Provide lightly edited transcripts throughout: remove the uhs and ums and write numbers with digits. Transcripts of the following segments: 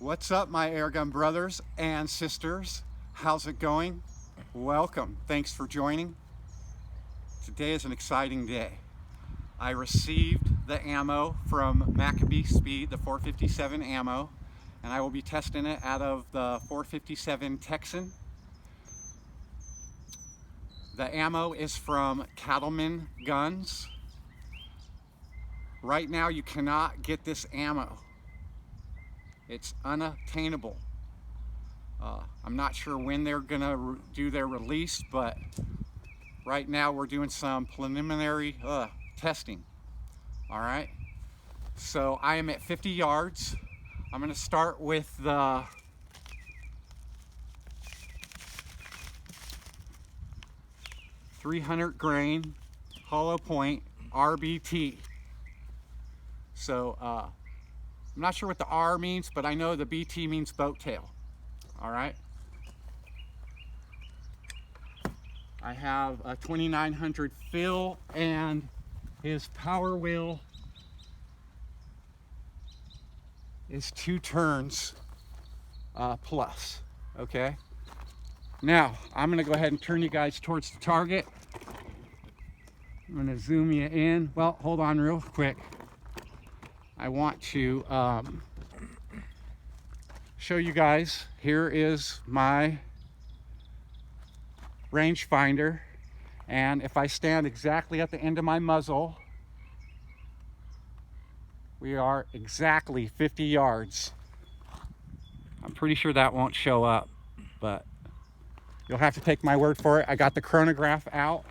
What's up, my airgun brothers and sisters? How's it going? Welcome. Thanks for joining. Today is an exciting day. I received the ammo from Macabespeed, the 457 ammo, and I will be testing it out of the 457 Texan. The ammo is from Cattleman guns. Right now you cannot get this ammo. It's unattainable. I'm not sure when they're gonna do their release, but right now we're doing some preliminary testing. All right, so I am at 50 yards. I'm gonna start with the .300 grain hollow point RBT. So I'm not sure what the R means, but I know the BT means boat tail. All right. I have a 2900 fill, and his power wheel is 2 turns plus. Okay. Now I'm gonna go ahead and turn you guys towards the target. I'm gonna zoom you in. Well, hold on real quick. I want to show you guys. Here is my rangefinder, and if I stand exactly at the end of my muzzle, we are exactly 50 yards. I'm pretty sure that won't show up, but you'll have to take my word for it. I got the chronograph out.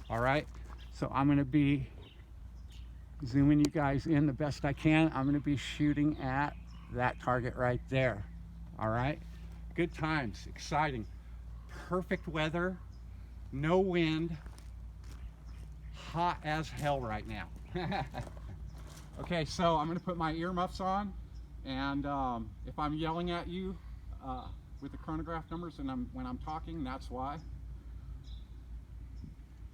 All right, so I'm going to be zooming you guys in the best I can. I'm going to be shooting at that target right there. All right, good times, exciting, perfect weather, no wind, hot as hell right now. Okay, so I'm going to put my earmuffs on, and if I'm yelling at you with the chronograph numbers and when I'm talking, that's why.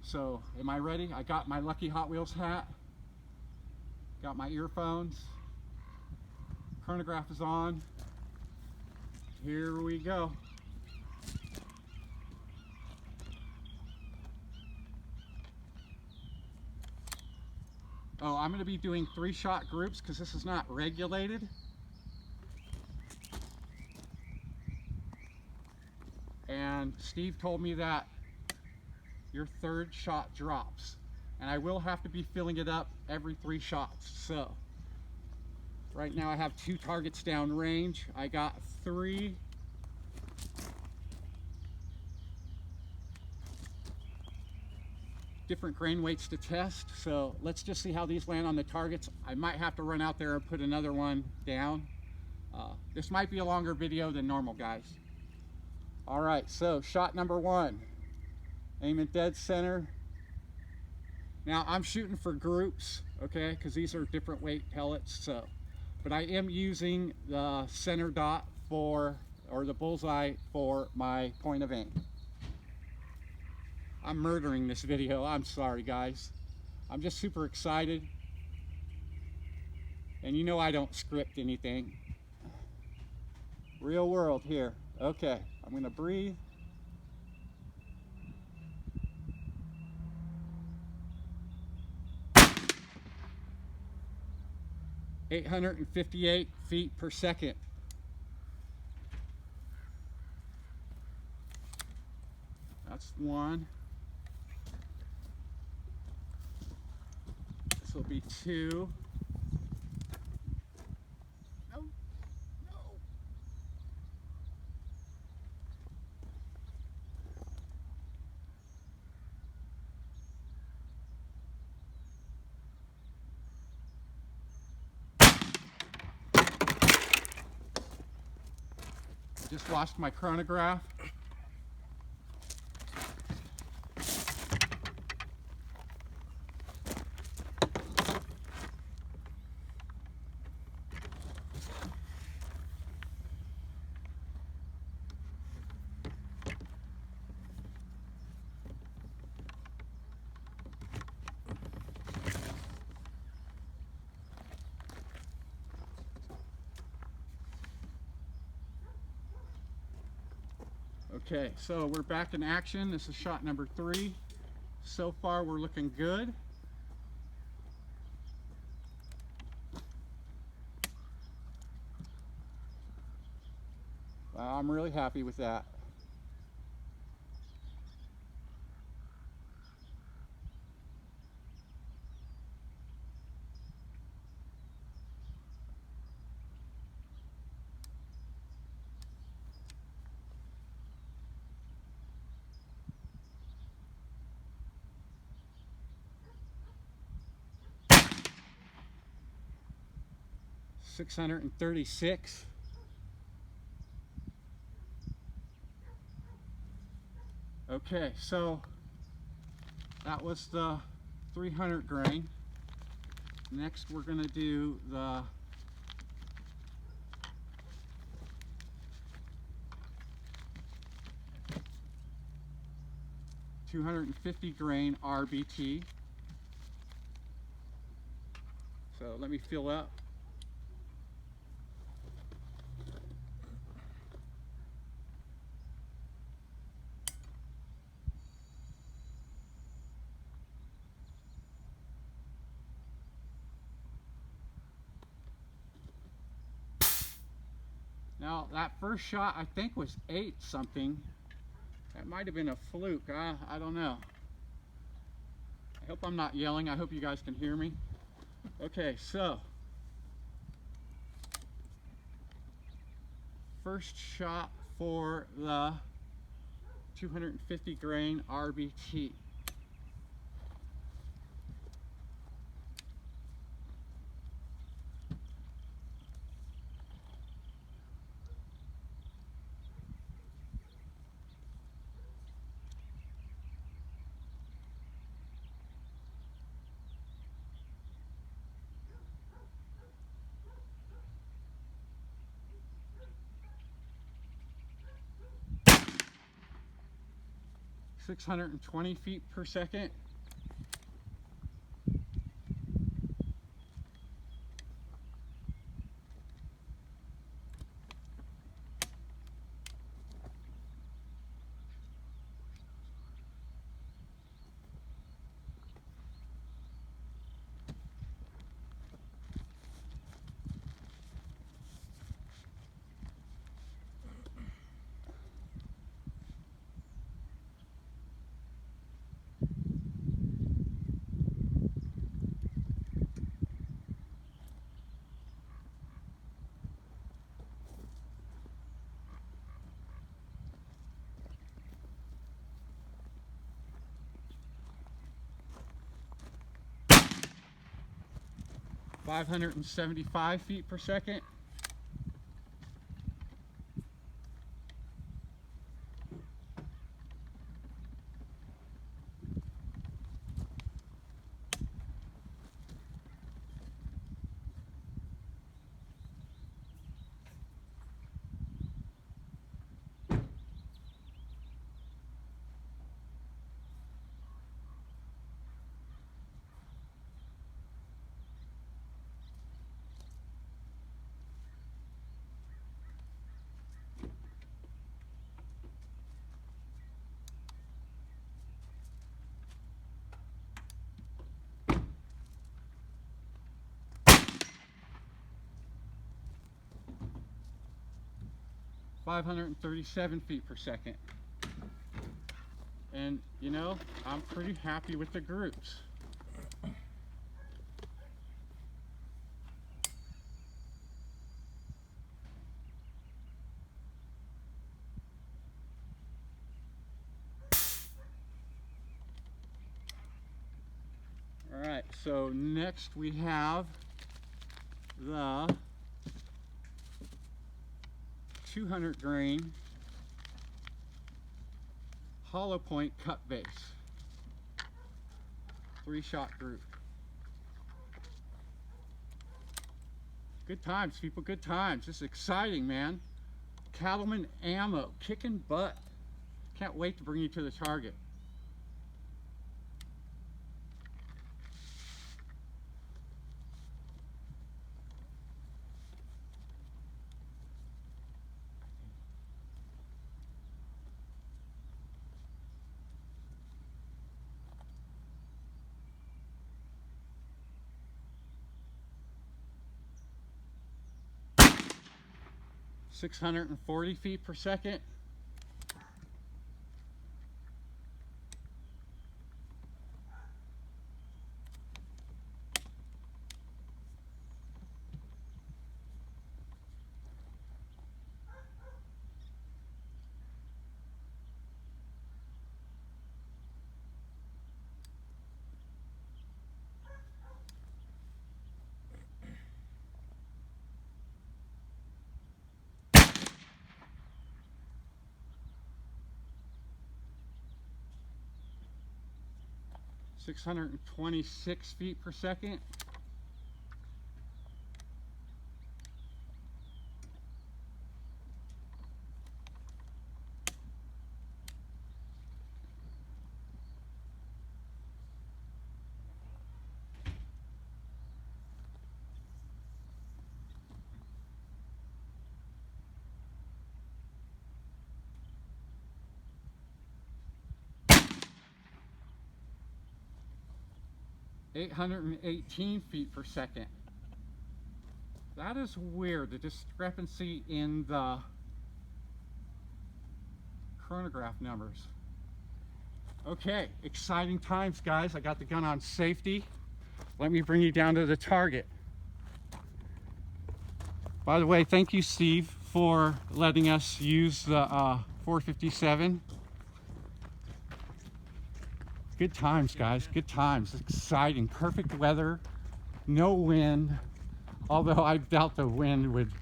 So am I ready? I got my Lucky Hot Wheels hat, got my earphones, chronograph is on. Here we go. Oh, I'm going to be doing 3-shot groups because this is not regulated. And Steve told me that your 3rd shot drops, and I will have to be filling it up every 3 shots. So right now I have 2 targets down range. I got 3 different grain weights to test. So let's just see how these land on the targets. I might have to run out there and put another one down. This might be a longer video than normal, guys. All right, so shot number 1. Aim at dead center. Now I'm shooting for groups, okay, because these are different weight pellets. So, but I am using the center dot or the bullseye for my point of aim. I'm murdering this video. I'm sorry, guys. I'm just super excited. And you know I don't script anything. Real world here. Okay, I'm going to breathe. .858 feet per second. That's 1. This will be 2. No, no. Just lost my chronograph. Okay, so we're back in action. This is shot number 3. So far we're looking good. I'm really happy with that. $636. Okay, so that was the 300 grain. Next we're going to do the 250 grain RBT. So let me fill up. Now that first shot I think was 8 something. That might have been a fluke. I don't know. I hope I'm not yelling. I hope you guys can hear me. Okay, so first shot for the 250 grain RBT. (620 feet per second). (575 feet per second). (537 feet per second). And you know, I'm pretty happy with the groups. All right, so next we have the 200 grain hollow point cut base. 3-shot group. Good times, people, good times. This is exciting, man. Cattleman ammo, kicking butt. Can't wait to bring you to the target. 640 feet per second. (626 feet per second). (818 feet per second). That is weird, the discrepancy in the chronograph numbers. Okay, exciting times, guys. I got the gun on safety. Let me bring you down to the target. By the way, thank you, Steve, for letting us use the 457. Good times, guys, good times. Exciting, perfect weather, no wind, although I doubt the wind would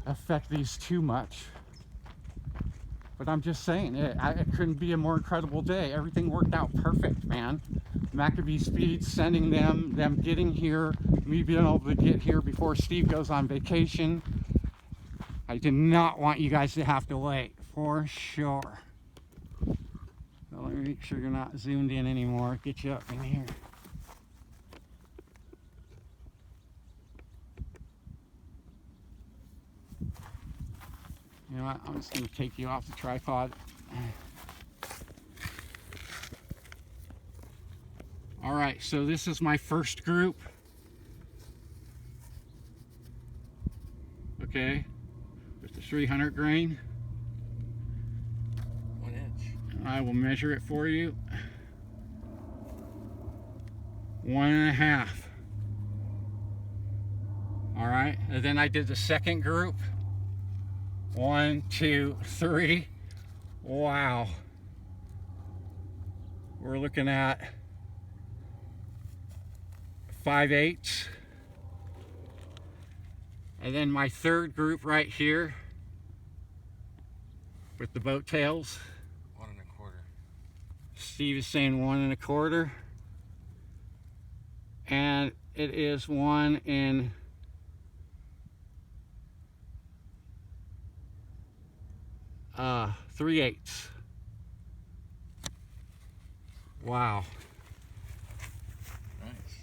affect these too much. But I'm just saying, it couldn't be a more incredible day. Everything worked out perfect, man. Macabespeed, sending them getting here, me being able to get here before Steve goes on vacation. I did not want you guys to have to wait, for sure. So let me make sure you're not zoomed in anymore. Get you up in here. You know what? I'm just going to take you off the tripod. All right, so this is my first group. Okay, with the 300 grain. I will measure it for you. 1.5. All right, and then I did the second group. 1, 2, 3. Wow. We're looking at 5/8. And then my third group right here with the boat tails. Steve is saying 1.25, and it is 1 3/8. Wow. Nice.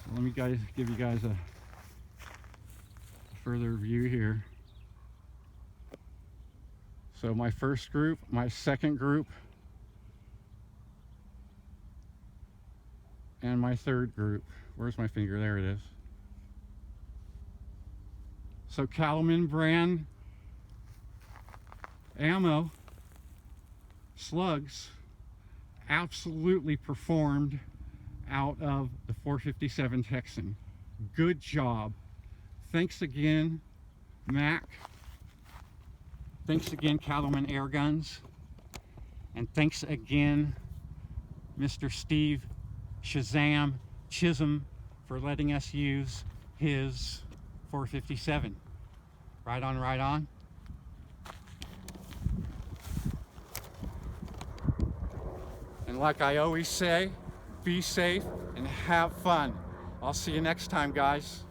So let me give you guys a further view here. So my first group, my second group, and my third group. Where's my finger? There it is. So Cattleman brand ammo, slugs, absolutely performed out of the 457 Texan. Good job. Thanks again, Mac. Thanks again, Cattleman Air Guns. And thanks again, Mr. Steve Chisham, for letting us use his 457. Right on, right on. And like I always say, be safe and have fun. I'll see you next time, guys.